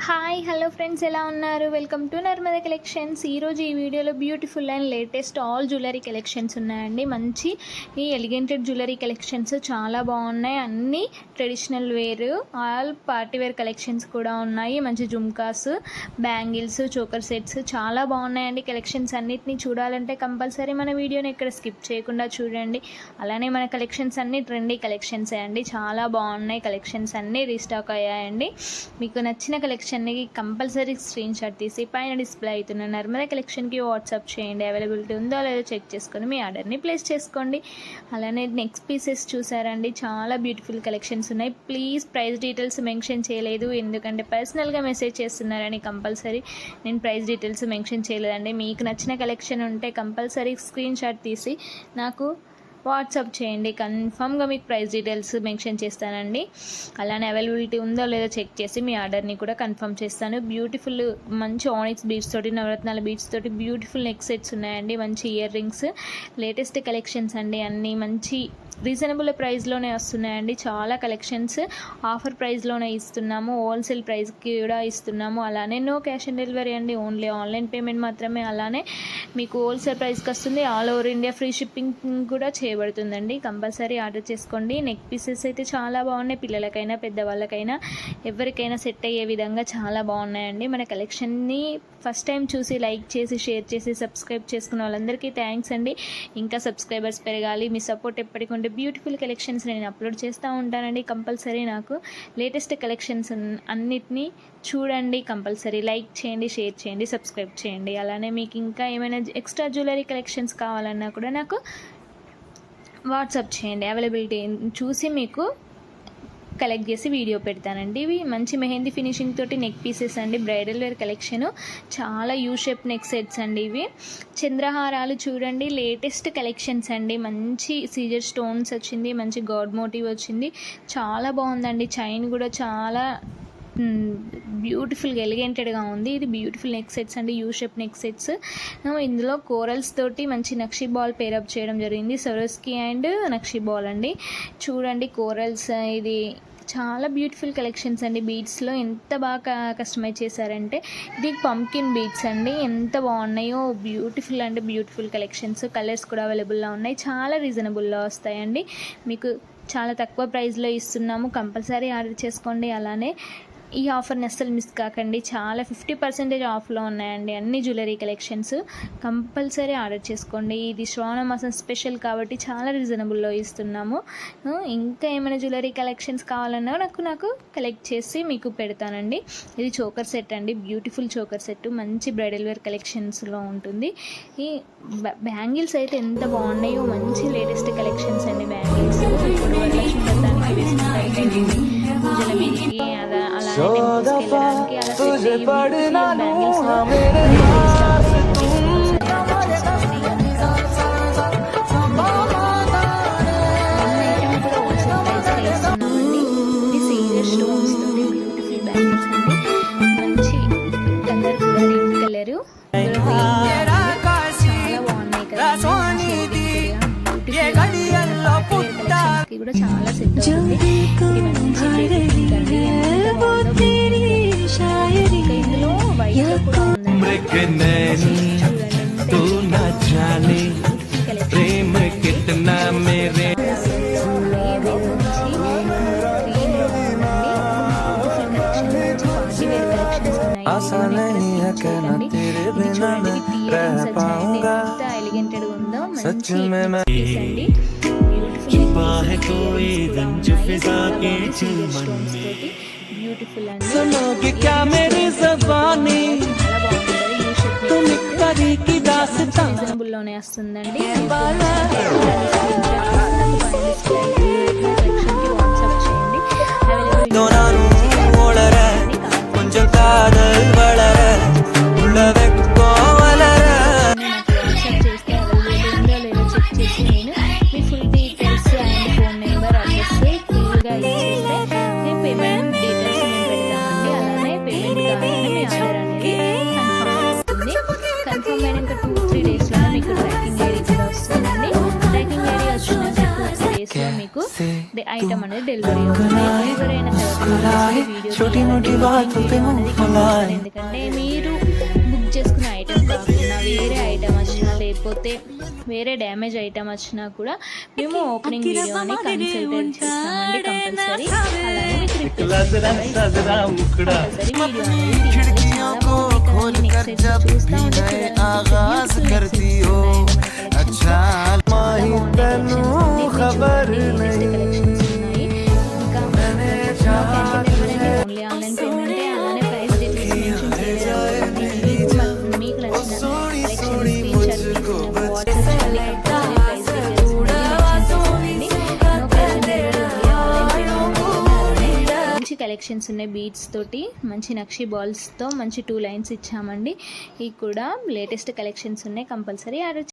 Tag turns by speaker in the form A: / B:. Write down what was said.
A: Hi hello friends, ఎలా ఉన్నారు? Welcome to Narmada collections. ఈరోజు ఈ వీడియోలో beautiful and latest all jewellery collections ఉన్నాయండి. మంచి ఈ ఎలిగెంటెడ్ జ్యువెలరీ కలెక్షన్స్ చాలా బాగున్నాయి. అన్నీ traditional wear, all party wear collections కూడా ఉన్నాయి. మంచి జుమ్కాస్, బ్యాంగిల్స్, చోకర్ సెట్స్ చాలా బాగున్నాయండి. కలెక్షన్స్ అన్నిటిని చూడాలంటే కంపల్సరీ మన వీడియోని ఎక్కడ స్కిప్ చేయకుండా చూడండి. అలానే మన కలెక్షన్స్ అన్నీ ట్రెండీ కలెక్షన్సే అండి. చాలా బాగున్నాయి. కలెక్షన్స్ అన్నీ రీస్టాక్ అయ్యాయండి. మీకు నచ్చిన కలెక్షన్ని కంపల్సరీ స్క్రీన్ షాట్ తీసి పైన డిస్ప్లే అవుతున్న నర్మదా కలెక్షన్కి వాట్సాప్ చేయండి. అవైలబిలిటీ ఉందో లేదో చెక్ చేసుకొని మీ ఆర్డర్ని ప్లేస్ చేసుకోండి. అలానే నెక్స్ట్ పీసెస్ చూసారండి, చాలా బ్యూటిఫుల్ కలెక్షన్స్ ఉన్నాయి. ప్లీజ్ ప్రైస్ డీటెయిల్స్ మెన్షన్ చేయలేదు, ఎందుకంటే పర్సనల్గా మెసేజ్ చేస్తున్నారని కంపల్సరీ నేను ప్రైస్ డీటెయిల్స్ మెన్షన్ చేయలేదండి. మీకు నచ్చిన కలెక్షన్ ఉంటే కంపల్సరీ స్క్రీన్ షాట్ తీసి నాకు వాట్సాప్ చేయండి. కన్ఫామ్గా మీకు ప్రైస్ డీటెయిల్స్ మెన్షన్ చేస్తానండి. అలానే అవైలబిలిటీ ఉందో లేదో చెక్ చేసి మీ ఆర్డర్ని కూడా కన్ఫర్మ్ చేస్తాను. బ్యూటిఫుల్ మంచి ఆనిక్స్ బీడ్స్ తోటి, నవరత్నాల బీడ్స్ తోటి బ్యూటిఫుల్ నెక్ సెట్స్ ఉన్నాయండి. మంచి ఇయర్ రింగ్స్, లేటెస్ట్ కలెక్షన్స్ అండి. అన్నీ మంచి రీజనబుల్ ప్రైస్లోనే వస్తున్నాయండి. చాలా కలెక్షన్స్ ఆఫర్ ప్రైస్లోనే ఇస్తున్నాము, హోల్సేల్ ప్రైస్కి కూడా ఇస్తున్నాము. అలానే నో క్యాష్ ఆన్ డెలివరీ అండి, ఓన్లీ ఆన్లైన్ పేమెంట్ మాత్రమే. అలానే మీకు హోల్సేల్ ప్రైస్కి వస్తుంది. All over India free shipping కూడా చేయబడుతుందండి. కంపల్సరీ ఆర్డర్ చేసుకోండి. నెక్ పీసెస్ అయితే చాలా బాగున్నాయి. పిల్లలకైనా పెద్దవాళ్ళకైనా ఎవరికైనా సెట్ అయ్యే విధంగా చాలా బాగున్నాయండి. మన కలెక్షన్ని ఫస్ట్ టైం చూసి లైక్ చేసి, షేర్ చేసి, సబ్స్క్రైబ్ చేసుకున్న వాళ్ళందరికీ థ్యాంక్స్ అండి. ఇంకా సబ్స్క్రైబర్స్ పెరగాలి. మీ సపోర్ట్ ఎప్పటికంటే బ్యూటిఫుల్ కలెక్షన్స్ నేను అప్లోడ్ చేస్తూ ఉంటానండి. కంపల్సరీ నాకు లేటెస్ట్ కలెక్షన్స్ అన్నిటినీ చూడండి. కంపల్సరీ లైక్ చేయండి, షేర్ చేయండి, సబ్స్క్రైబ్ చేయండి. అలానే మీకు ఇంకా ఏమైనా ఎక్స్ట్రా జ్యువెలరీ కలెక్షన్స్ కావాలన్నా కూడా నాకు వాట్సాప్ చేయండి. అవైలబిలిటీ చూసి మీకు కలెక్ట్ చేసి వీడియో పెడతానండి. ఇవి మంచి మెహందీ ఫినిషింగ్ తోటి నెక్ పీసెస్ అండి. బ్రైడల్ వేర్ కలెక్షన్, చాలా యూ షేప్ నెక్ సెట్స్ అండి. ఇవి చంద్రహారాలు చూడండి, లేటెస్ట్ కలెక్షన్స్ అండి. మంచి సీజర్ స్టోన్స్ వచ్చింది, మంచి గాడ్ మోటివ్ వచ్చింది, చాలా బాగుందండి. చైన్ కూడా చాలా బ్యూటిఫుల్గా ఎలిగెంటెడ్గా ఉంది. ఇది బ్యూటిఫుల్ నెక్ సెట్స్ అండి, యూ షేప్ నెక్ సెట్స్. ఇందులో కోరల్స్ తోటి మంచి నక్షి బాల్ పేరప్ చేయడం జరిగింది. సరోస్కి అండ్ నక్షి బాల్ అండి. చూడండి కోరల్స్, ఇది చాలా బ్యూటిఫుల్ కలెక్షన్స్ అండి. బీడ్స్లో ఎంత బాగా కస్టమైజ్ చేశారంటే, ఇది పంకిన్ బీడ్స్ అండి. ఎంత బాగున్నాయో, బ్యూటిఫుల్ అంటే బ్యూటిఫుల్ కలెక్షన్స్. కలర్స్ కూడా అవైలబుల్లో ఉన్నాయి. చాలా రీజనబుల్లో వస్తాయండి. మీకు చాలా తక్కువ ప్రైస్లో ఇస్తున్నాము. కంపల్సరీ ఆర్డర్ చేసుకోండి. అలానే ఈ ఆఫర్ని అస్సలు మిస్ కాకండి. చాలా 50% ఆఫ్లో ఉన్నాయండి అన్ని జ్యువెలరీ కలెక్షన్స్. కంపల్సరీ ఆర్డర్ చేసుకోండి. ఇది శ్రావణ మాసం స్పెషల్ కాబట్టి చాలా రీజనబుల్లో ఇస్తున్నాము. ఇంకా ఏమైనా జ్యువెలరీ కలెక్షన్స్ కావాలన్నా నాకు కలెక్ట్ చేసి మీకు పెడతానండి. ఇది చోకర్ సెట్ అండి, బ్యూటిఫుల్ చోకర్ సెట్, మంచి బ్రైడల్ వేర్ కలెక్షన్స్లో ఉంటుంది. ఈ బ్యాంగిల్స్ అయితే ఎంత బాగున్నాయో, మంచి లేటెస్ట్ కలెక్షన్స్ అండి. బ్యాంగిల్స్ ఇప్పుడు వరలక్ష్మి వ్రతానికి వేసుకుంటారు, పూజల మీదకి అలా तुझे पढ़ना मेरे కూడా చాలా సెట్ అవుతుంది. ఇది మంచి ఇందులో వైట్ కూడా ఎలిగెంటెడ్ ఉందో, మంచి అండి. है कोई गंज फिजा के चमन में ब्यूटीफुल एंड सुनोगे क्या मेरी ज़बानी तुम करी की दास्तां रीजनेबल లోనే వస్తుందండి. వాట్సాప్ చేయండి. కొంచెం కాదల్ వళర ఉళ్ళ వెక్కో వలర వాట్సాప్ చేస్తే అవైలబుల్ ఉందో లేదో చెక్ చేసి నేను మీ full details and phone number, address క్లియర్గా ఇచ్చేస్తే నేను పేమెంట్ డీటెయిల్స్ నేను పెడతానండి. అలానే పేమెంట్ కావాలని మీ ఆర్డర్ అనేది కన్ఫర్మ్ అవుతుంది. కన్ఫర్మ్ అయినాక 2-3 డేస్లో మీకు ట్రాకింగ్ ఐడి కూడా వస్తుందండి. ట్రాకింగ్ ఐడి వచ్చినాక 2-3 డేస్లో మీకు అంటే ఐటమ్ అనేది డెలివరీ అవుతుంది. డెలివరీ అయిన తర్వాత ఎందుకంటే మీరు బుక్ చేసుకున్న ఐటమ్ కాకుండా వేరే ఐటమ్ వచ్చినా లేకపోతే వేరే డ్యామేజ్ ఐటమ్ వచ్చినా కూడా మేము ఓపెనింగ్ వీడియోని కన్సల్టేట్ చేస్తామండి కంపల్సరీ. అలానే మీకు రిక్వెస్ట్ కంపల్సరీ వీడియో అనేది చాలా బాగుంది. నెక్స్ట్ చూస్తూ ఓన్లీ ఆన్లైన్ పేమెంటే. అలానే ప్రైస్ డీటెయిల్స్ మెన్షన్ చేయలేదు. మీకు నచ్చిన కలెక్షన్ స్క్రీన్ షాట్ తీసుకుని వాట్సాప్ చేయండి. కంపల్సరీ ప్రైస్ డీటెయిల్స్ మంచి కలెక్షన్స్ ఉన్నాయి. బీడ్స్ తోటి మంచి నక్షి బాల్స్తో మంచి 2 లైన్స్ ఇచ్చామండి. ఇవి కూడా లేటెస్ట్ కలెక్షన్స్ ఉన్నాయి. Compulsory order